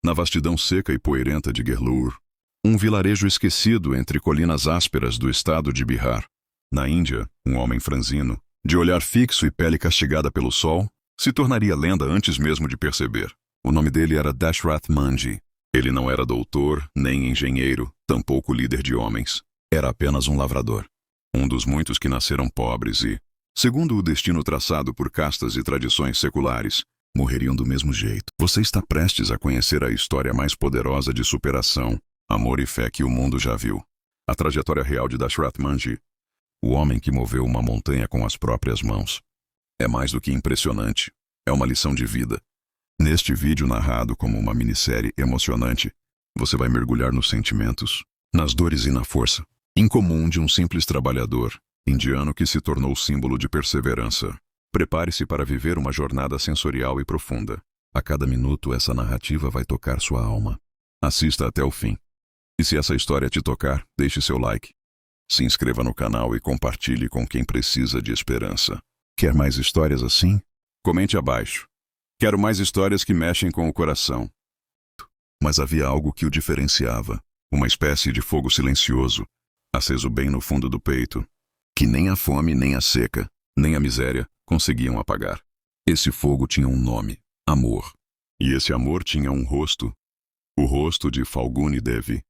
na vastidão seca e poeirenta de Gerlour, um vilarejo esquecido entre colinas ásperas do estado de Bihar. Na Índia, um homem franzino, de olhar fixo e pele castigada pelo sol, se tornaria lenda antes mesmo de perceber. O nome dele era Dashrath Manjhi. Ele não era doutor, nem engenheiro, tampouco líder de homens. Era apenas um lavrador. Um dos muitos que nasceram pobres e, segundo o destino traçado por castas e tradições seculares, morreriam do mesmo jeito. Você está prestes a conhecer a história mais poderosa de superação, amor e fé que o mundo já viu. A trajetória real de Dashrath Manjhi, o homem que moveu uma montanha com as próprias mãos. É mais do que impressionante. É uma lição de vida. Neste vídeo narrado como uma minissérie emocionante, você vai mergulhar nos sentimentos, nas dores e na força incomum de um simples trabalhador indiano que se tornou símbolo de perseverança. Prepare-se para viver uma jornada sensorial e profunda. A cada minuto essa narrativa vai tocar sua alma. Assista até o fim. E se essa história te tocar, deixe seu like. Se inscreva no canal e compartilhe com quem precisa de esperança. Quer mais histórias assim? Comente abaixo. Quero mais histórias que mexem com o coração. Mas havia algo que o diferenciava. Uma espécie de fogo silencioso, aceso bem no fundo do peito, que nem a fome, nem a seca, nem a miséria conseguiam apagar. Esse fogo tinha um nome: amor. E esse amor tinha um rosto. O rosto de Falguni Devi,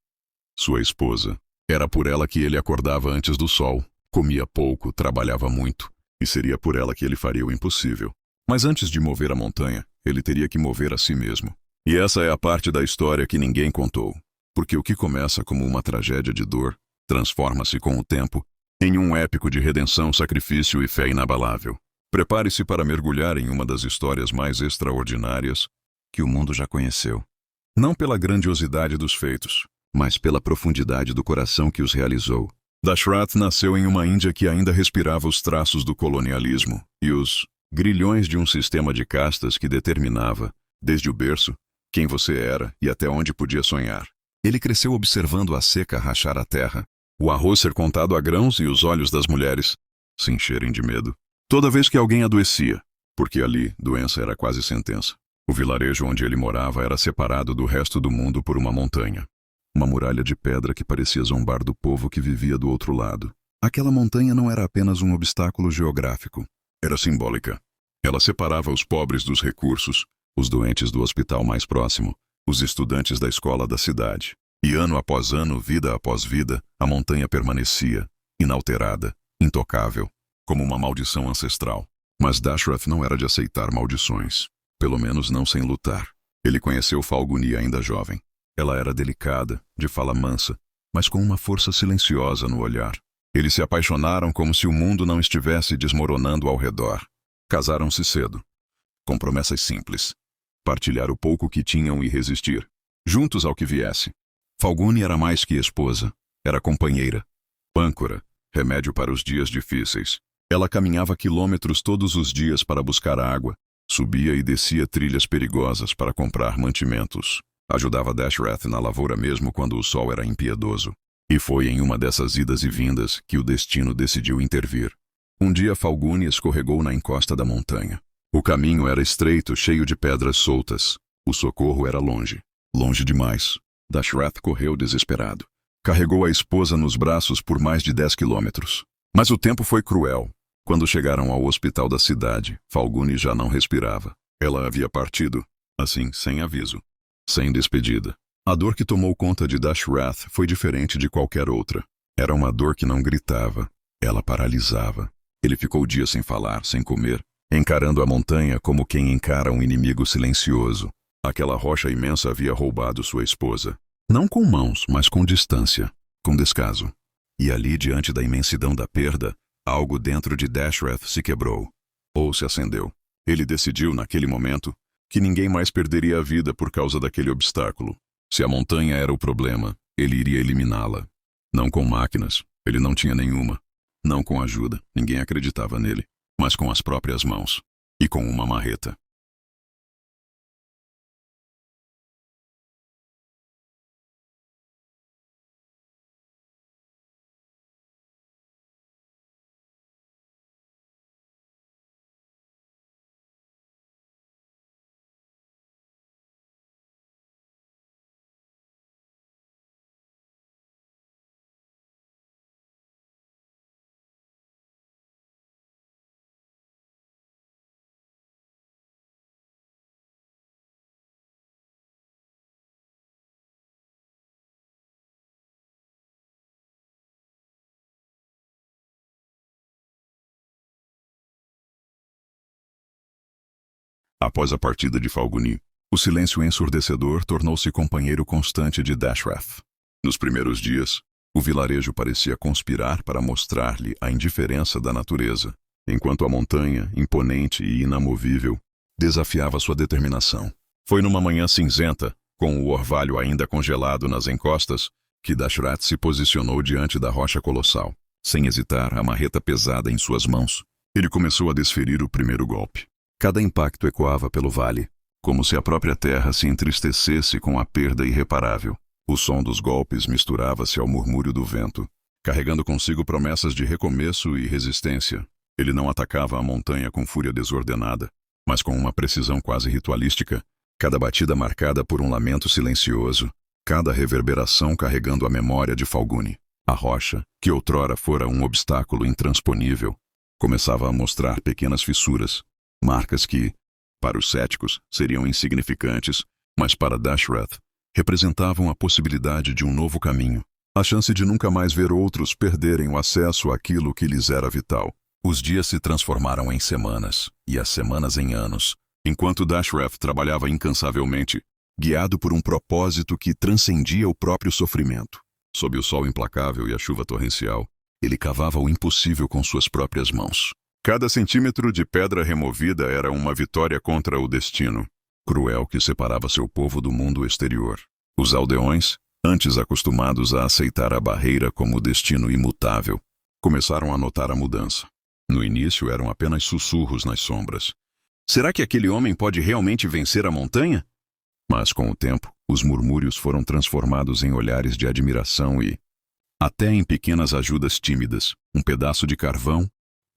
sua esposa. Era por ela que ele acordava antes do sol, comia pouco, trabalhava muito, e seria por ela que ele faria o impossível. Mas antes de mover a montanha, ele teria que mover a si mesmo. E essa é a parte da história que ninguém contou. Porque o que começa como uma tragédia de dor, transforma-se com o tempo em um épico de redenção, sacrifício e fé inabalável. Prepare-se para mergulhar em uma das histórias mais extraordinárias que o mundo já conheceu. Não pela grandiosidade dos feitos, mas pela profundidade do coração que os realizou. Dashrath nasceu em uma Índia que ainda respirava os traços do colonialismo e os grilhões de um sistema de castas que determinava, desde o berço, quem você era e até onde podia sonhar. Ele cresceu observando a seca rachar a terra, o arroz ser contado a grãos e os olhos das mulheres se encherem de medo toda vez que alguém adoecia, porque ali doença era quase sentença. O vilarejo onde ele morava era separado do resto do mundo por uma montanha. Uma muralha de pedra que parecia zombar do povo que vivia do outro lado. Aquela montanha não era apenas um obstáculo geográfico. Era simbólica. Ela separava os pobres dos recursos, os doentes do hospital mais próximo, os estudantes da escola da cidade. E ano após ano, vida após vida, a montanha permanecia, inalterada, intocável, como uma maldição ancestral. Mas Dashrath não era de aceitar maldições. Pelo menos não sem lutar. Ele conheceu Falguni ainda jovem. Ela era delicada, de fala mansa, mas com uma força silenciosa no olhar. Eles se apaixonaram como se o mundo não estivesse desmoronando ao redor. Casaram-se cedo, com promessas simples: partilhar o pouco que tinham e resistir, juntos ao que viesse. Falguni era mais que esposa, era companheira, âncora, remédio para os dias difíceis. Ela caminhava quilômetros todos os dias para buscar água, subia e descia trilhas perigosas para comprar mantimentos. Ajudava Dashrath na lavoura mesmo quando o sol era impiedoso. E foi em uma dessas idas e vindas que o destino decidiu intervir. Um dia Falguni escorregou na encosta da montanha. O caminho era estreito, cheio de pedras soltas. O socorro era longe. Longe demais. Dashrath correu desesperado. Carregou a esposa nos braços por mais de 10 quilômetros. Mas o tempo foi cruel. Quando chegaram ao hospital da cidade, Falguni já não respirava. Ela havia partido, assim, sem aviso. Sem despedida. A dor que tomou conta de Dashrath foi diferente de qualquer outra. Era uma dor que não gritava. Ela paralisava. Ele ficou dias sem falar, sem comer, encarando a montanha como quem encara um inimigo silencioso. Aquela rocha imensa havia roubado sua esposa. Não com mãos, mas com distância, com descaso. E ali, diante da imensidão da perda, algo dentro de Dashrath se quebrou. Ou se acendeu. Ele decidiu, naquele momento, que ninguém mais perderia a vida por causa daquele obstáculo. Se a montanha era o problema, ele iria eliminá-la. Não com máquinas, ele não tinha nenhuma. Não com ajuda, ninguém acreditava nele. Mas com as próprias mãos. E com uma marreta. Após a partida de Falguni, o silêncio ensurdecedor tornou-se companheiro constante de Dashrath. Nos primeiros dias, o vilarejo parecia conspirar para mostrar-lhe a indiferença da natureza, enquanto a montanha, imponente e inamovível, desafiava sua determinação. Foi numa manhã cinzenta, com o orvalho ainda congelado nas encostas, que Dashrath se posicionou diante da rocha colossal. Sem hesitar, a marreta pesada em suas mãos, ele começou a desferir o primeiro golpe. Cada impacto ecoava pelo vale, como se a própria terra se entristecesse com a perda irreparável. O som dos golpes misturava-se ao murmúrio do vento, carregando consigo promessas de recomeço e resistência. Ele não atacava a montanha com fúria desordenada, mas com uma precisão quase ritualística, cada batida marcada por um lamento silencioso, cada reverberação carregando a memória de Falguni. A rocha, que outrora fora um obstáculo intransponível, começava a mostrar pequenas fissuras, marcas que, para os céticos, seriam insignificantes, mas para Dashrath, representavam a possibilidade de um novo caminho, a chance de nunca mais ver outros perderem o acesso àquilo que lhes era vital. Os dias se transformaram em semanas, e as semanas em anos, enquanto Dashrath trabalhava incansavelmente, guiado por um propósito que transcendia o próprio sofrimento. Sob o sol implacável e a chuva torrencial, ele cavava o impossível com suas próprias mãos. Cada centímetro de pedra removida era uma vitória contra o destino cruel que separava seu povo do mundo exterior. Os aldeões, antes acostumados a aceitar a barreira como destino imutável, começaram a notar a mudança. No início eram apenas sussurros nas sombras. Será que aquele homem pode realmente vencer a montanha? Mas com o tempo, os murmúrios foram transformados em olhares de admiração e, até em pequenas ajudas tímidas, um pedaço de carvão,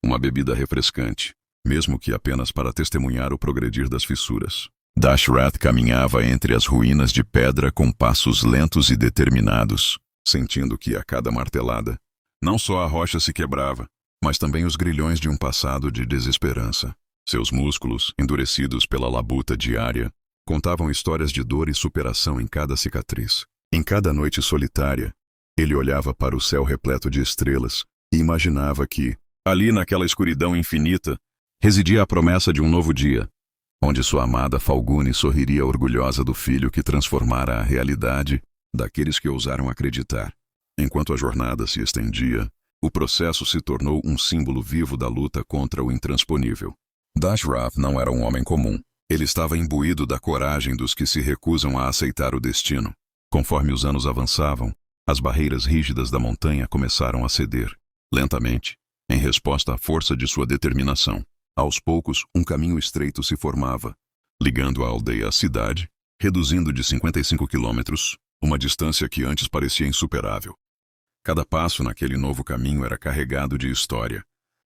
uma bebida refrescante, mesmo que apenas para testemunhar o progredir das fissuras. Dashrath caminhava entre as ruínas de pedra com passos lentos e determinados, sentindo que a cada martelada, não só a rocha se quebrava, mas também os grilhões de um passado de desesperança. Seus músculos, endurecidos pela labuta diária, contavam histórias de dor e superação em cada cicatriz. Em cada noite solitária, ele olhava para o céu repleto de estrelas e imaginava que, ali naquela escuridão infinita, residia a promessa de um novo dia, onde sua amada Falguni sorriria orgulhosa do filho que transformara a realidade daqueles que ousaram acreditar. Enquanto a jornada se estendia, o processo se tornou um símbolo vivo da luta contra o intransponível. Dashrath não era um homem comum. Ele estava imbuído da coragem dos que se recusam a aceitar o destino. Conforme os anos avançavam, as barreiras rígidas da montanha começaram a ceder, lentamente, em resposta à força de sua determinação. Aos poucos, um caminho estreito se formava, ligando a aldeia à cidade, reduzindo de 55 quilômetros, uma distância que antes parecia insuperável. Cada passo naquele novo caminho era carregado de história.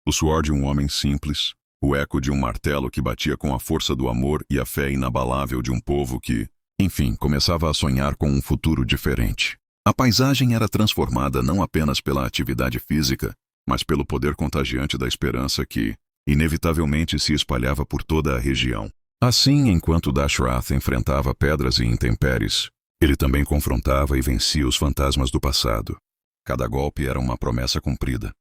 O suor de um homem simples, o eco de um martelo que batia com a força do amor e a fé inabalável de um povo que, enfim, começava a sonhar com um futuro diferente. A paisagem era transformada não apenas pela atividade física, mas pelo poder contagiante da esperança que, inevitavelmente, se espalhava por toda a região. Assim, enquanto Dashrath enfrentava pedras e intempéries, ele também confrontava e vencia os fantasmas do passado. Cada golpe era uma promessa cumprida.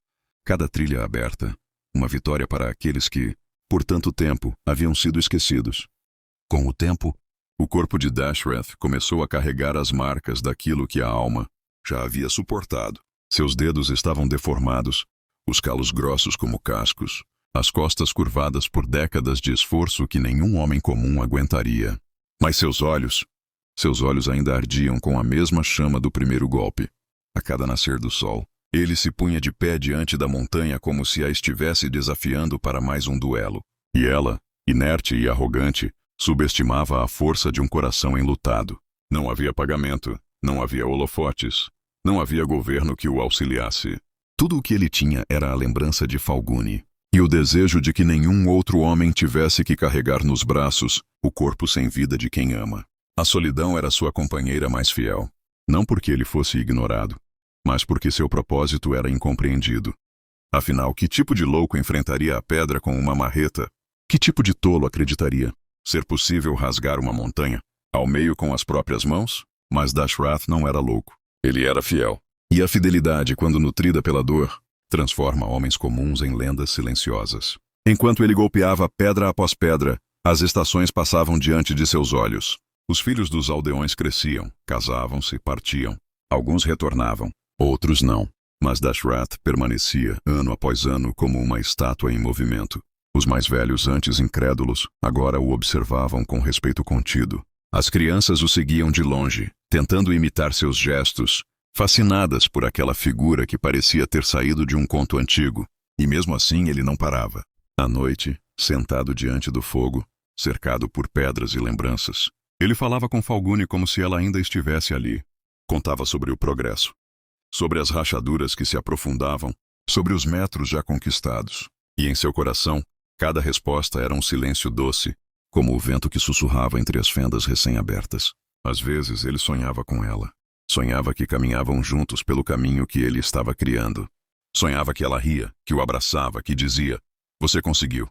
Cada trilha aberta, uma vitória para aqueles que, por tanto tempo, haviam sido esquecidos. Com o tempo, o corpo de Dashrath começou a carregar as marcas daquilo que a alma já havia suportado. Seus dedos estavam deformados, os calos grossos como cascos, as costas curvadas por décadas de esforço que nenhum homem comum aguentaria. Mas seus olhos ainda ardiam com a mesma chama do primeiro golpe. A cada nascer do sol, ele se punha de pé diante da montanha como se a estivesse desafiando para mais um duelo. E ela, inerte e arrogante, subestimava a força de um coração enlutado. Não havia pagamento, não havia holofotes, não havia governo que o auxiliasse. Tudo o que ele tinha era a lembrança de Falguni, e o desejo de que nenhum outro homem tivesse que carregar nos braços o corpo sem vida de quem ama. A solidão era sua companheira mais fiel, não porque ele fosse ignorado, mas porque seu propósito era incompreendido. Afinal, que tipo de louco enfrentaria a pedra com uma marreta? Que tipo de tolo acreditaria ser possível rasgar uma montanha ao meio com as próprias mãos? Mas Dashrath não era louco. Ele era fiel. E a fidelidade, quando nutrida pela dor, transforma homens comuns em lendas silenciosas. Enquanto ele golpeava pedra após pedra, As estações passavam diante de seus olhos. Os filhos dos aldeões cresciam, casavam-se, partiam. Alguns retornavam, outros não. Mas Dashrath permanecia, ano após ano, como uma estátua em movimento. Os mais velhos, antes incrédulos, agora o observavam com respeito contido. As crianças o seguiam de longe, tentando imitar seus gestos, fascinadas por aquela figura que parecia ter saído de um conto antigo. E mesmo assim ele não parava. À noite, sentado diante do fogo, cercado por pedras e lembranças, ele falava com Falguni como se ela ainda estivesse ali. Contava sobre o progresso, sobre as rachaduras que se aprofundavam, sobre os metros já conquistados. E em seu coração, cada resposta era um silêncio doce, como o vento que sussurrava entre as fendas recém-abertas. Às vezes ele sonhava com ela. Sonhava que caminhavam juntos pelo caminho que ele estava criando. Sonhava que ela ria, que o abraçava, que dizia: "Você conseguiu."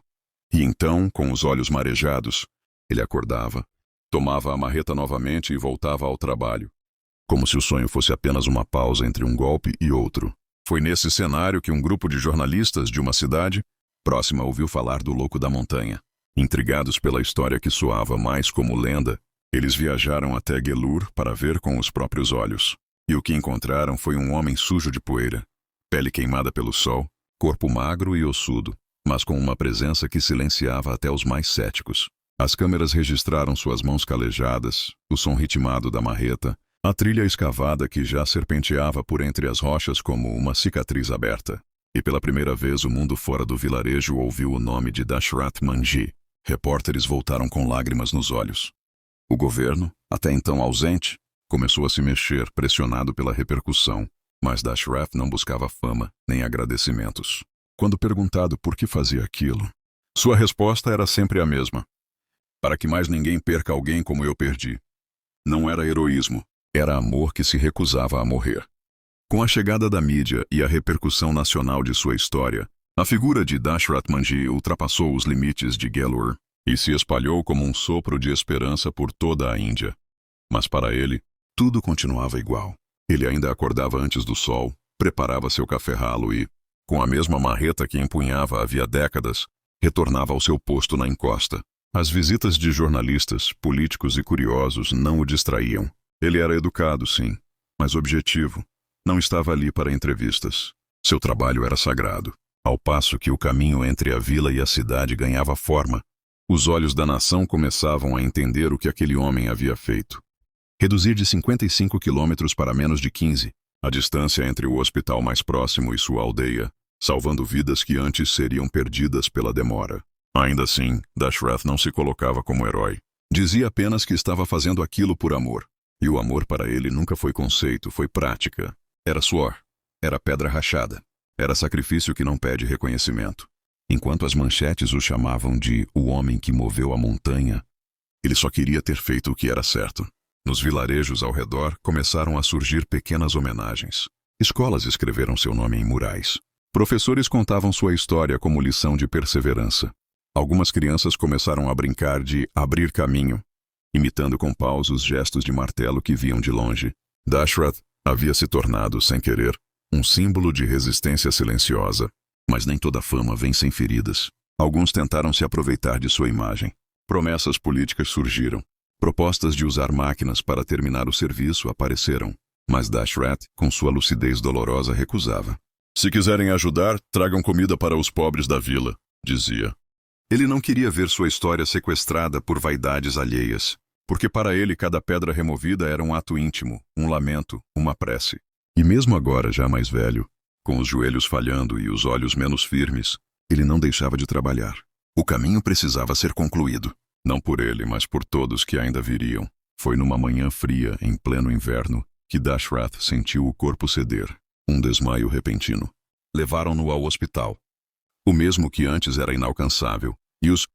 E então, com os olhos marejados, ele acordava, tomava a marreta novamente e voltava ao trabalho, como se o sonho fosse apenas uma pausa entre um golpe e outro. Foi nesse cenário que um grupo de jornalistas de uma cidade próxima ouviu falar do Louco da Montanha. Intrigados pela história que soava mais como lenda, eles viajaram até Gelur para ver com os próprios olhos. E o que encontraram foi um homem sujo de poeira, pele queimada pelo sol, corpo magro e ossudo, mas com uma presença que silenciava até os mais céticos. As câmeras registraram suas mãos calejadas, o som ritmado da marreta, a trilha escavada que já serpenteava por entre as rochas como uma cicatriz aberta. E pela primeira vez o mundo fora do vilarejo ouviu o nome de Dashrath Manjhi. Repórteres voltaram com lágrimas nos olhos. O governo, até então ausente, começou a se mexer, pressionado pela repercussão. Mas Dashrath não buscava fama, nem agradecimentos. Quando perguntado por que fazia aquilo, sua resposta era sempre a mesma: "Para que mais ninguém perca alguém como eu perdi." Não era heroísmo, era amor que se recusava a morrer. Com a chegada da mídia e a repercussão nacional de sua história, a figura de Dashrath Manjhi ultrapassou os limites de Gelur e se espalhou como um sopro de esperança por toda a Índia. Mas para ele, tudo continuava igual. Ele ainda acordava antes do sol, preparava seu café ralo e, com a mesma marreta que empunhava havia décadas, retornava ao seu posto na encosta. As visitas de jornalistas, políticos e curiosos não o distraíam. Ele era educado, sim, mas objetivo. Não estava ali para entrevistas. Seu trabalho era sagrado. Ao passo que o caminho entre a vila e a cidade ganhava forma, os olhos da nação começavam a entender o que aquele homem havia feito. Reduzir de 55 quilômetros para menos de 15, a distância entre o hospital mais próximo e sua aldeia, salvando vidas que antes seriam perdidas pela demora. Ainda assim, Dashrath não se colocava como herói. Dizia apenas que estava fazendo aquilo por amor. E o amor para ele nunca foi conceito, foi prática. Era suor, era pedra rachada, era sacrifício que não pede reconhecimento. Enquanto as manchetes o chamavam de o homem que moveu a montanha, ele só queria ter feito o que era certo. Nos vilarejos ao redor começaram a surgir pequenas homenagens. Escolas escreveram seu nome em murais. Professores contavam sua história como lição de perseverança. Algumas crianças começaram a brincar de abrir caminho, imitando com paus os gestos de martelo que viam de longe. Dashrath havia se tornado, sem querer, um símbolo de resistência silenciosa. Mas nem toda fama vem sem feridas. Alguns tentaram se aproveitar de sua imagem. Promessas políticas surgiram. Propostas de usar máquinas para terminar o serviço apareceram. Mas Dashrath, com sua lucidez dolorosa, recusava. "Se quiserem ajudar, tragam comida para os pobres da vila", dizia. Ele não queria ver sua história sequestrada por vaidades alheias, porque para ele cada pedra removida era um ato íntimo, um lamento, uma prece. E mesmo agora, já mais velho, com os joelhos falhando e os olhos menos firmes, ele não deixava de trabalhar. O caminho precisava ser concluído, não por ele, mas por todos que ainda viriam. Foi numa manhã fria, em pleno inverno, que Dashrath sentiu o corpo ceder, um desmaio repentino. Levaram-no ao hospital. O mesmo que antes era inalcançável, e os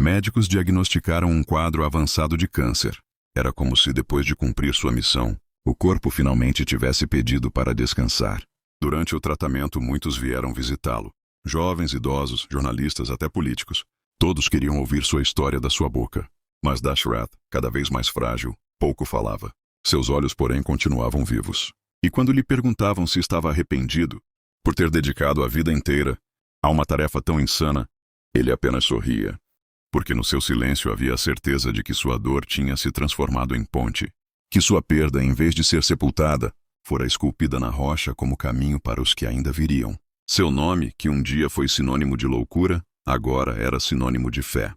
médicos diagnosticaram um quadro avançado de câncer. Era como se, depois de cumprir sua missão, o corpo finalmente tivesse pedido para descansar. Durante o tratamento, muitos vieram visitá-lo. Jovens, idosos, jornalistas, até políticos. Todos queriam ouvir sua história da sua boca. Mas Dashrath, cada vez mais frágil, pouco falava. Seus olhos, porém, continuavam vivos. E quando lhe perguntavam se estava arrependido por ter dedicado a vida inteira a uma tarefa tão insana, ele apenas sorria. porque no seu silêncio havia a certeza de que sua dor tinha se transformado em ponte, que sua perda, em vez de ser sepultada, fora esculpida na rocha como caminho para os que ainda viriam. Seu nome, que um dia foi sinônimo de loucura, agora era sinônimo de fé.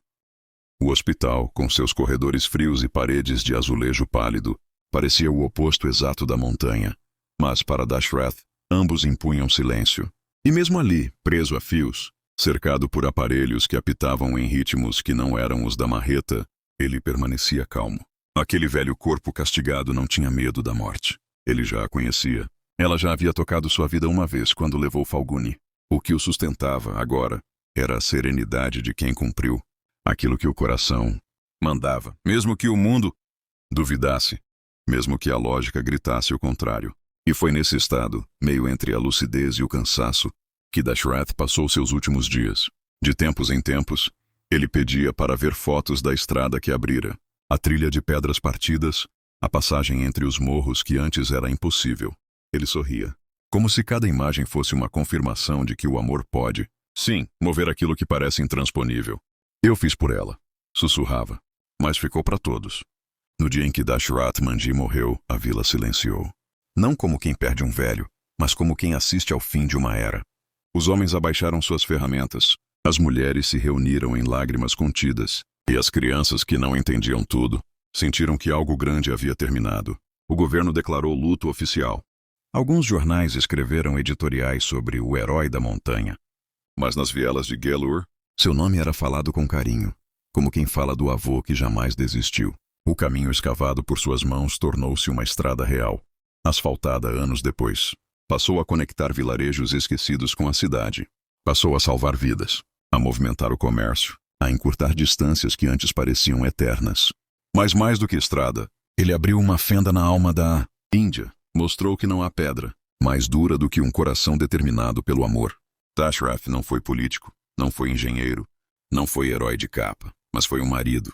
O hospital, com seus corredores frios e paredes de azulejo pálido, parecia o oposto exato da montanha. Mas para Dashrath, ambos impunham silêncio. E mesmo ali, preso a fios, cercado por aparelhos que apitavam em ritmos que não eram os da marreta, ele permanecia calmo. Aquele velho corpo castigado não tinha medo da morte. Ele já a conhecia. Ela já havia tocado sua vida uma vez quando levou Falguni. O que o sustentava, agora, era a serenidade de quem cumpriu aquilo que o coração mandava, mesmo que o mundo duvidasse, mesmo que a lógica gritasse o contrário. E foi nesse estado, meio entre a lucidez e o cansaço, que Dashrath passou seus últimos dias. De tempos em tempos, ele pedia para ver fotos da estrada que abrira, a trilha de pedras partidas, a passagem entre os morros que antes era impossível. Ele sorria, como se cada imagem fosse uma confirmação de que o amor pode, sim, mover aquilo que parece intransponível. Eu fiz por ela, sussurrava, mas ficou para todos. No dia em que Dashrath Mandi morreu, a vila silenciou. Não como quem perde um velho, mas como quem assiste ao fim de uma era. Os homens abaixaram suas ferramentas, as mulheres se reuniram em lágrimas contidas, e as crianças que não entendiam tudo, sentiram que algo grande havia terminado. O governo declarou luto oficial. Alguns jornais escreveram editoriais sobre o herói da montanha. Mas nas vielas de Gelur, seu nome era falado com carinho, como quem fala do avô que jamais desistiu. O caminho escavado por suas mãos tornou-se uma estrada real, asfaltada anos depois. Passou a conectar vilarejos esquecidos com a cidade. Passou a salvar vidas, a movimentar o comércio, a encurtar distâncias que antes pareciam eternas. Mas mais do que estrada, ele abriu uma fenda na alma da Índia. Mostrou que não há pedra mais dura do que um coração determinado pelo amor. Dashrath não foi político, não foi engenheiro, não foi herói de capa, mas foi um marido.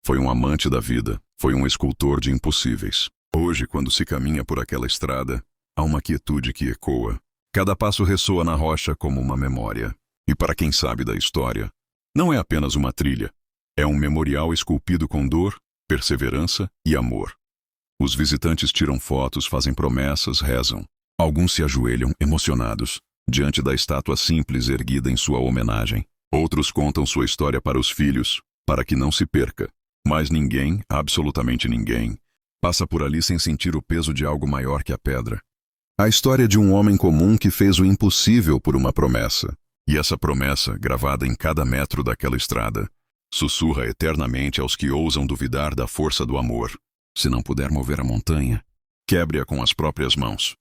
Foi um amante da vida, foi um escultor de impossíveis. Hoje, quando se caminha por aquela estrada, há uma quietude que ecoa. Cada passo ressoa na rocha como uma memória. E para quem sabe da história, não é apenas uma trilha. É um memorial esculpido com dor, perseverança e amor. Os visitantes tiram fotos, fazem promessas, rezam. Alguns se ajoelham, emocionados, diante da estátua simples erguida em sua homenagem. Outros contam sua história para os filhos, para que não se perca. Mas ninguém, absolutamente ninguém, passa por ali sem sentir o peso de algo maior que a pedra. A história de um homem comum que fez o impossível por uma promessa. E essa promessa, gravada em cada metro daquela estrada, sussurra eternamente aos que ousam duvidar da força do amor. Se não puder mover a montanha, quebre-a com as próprias mãos.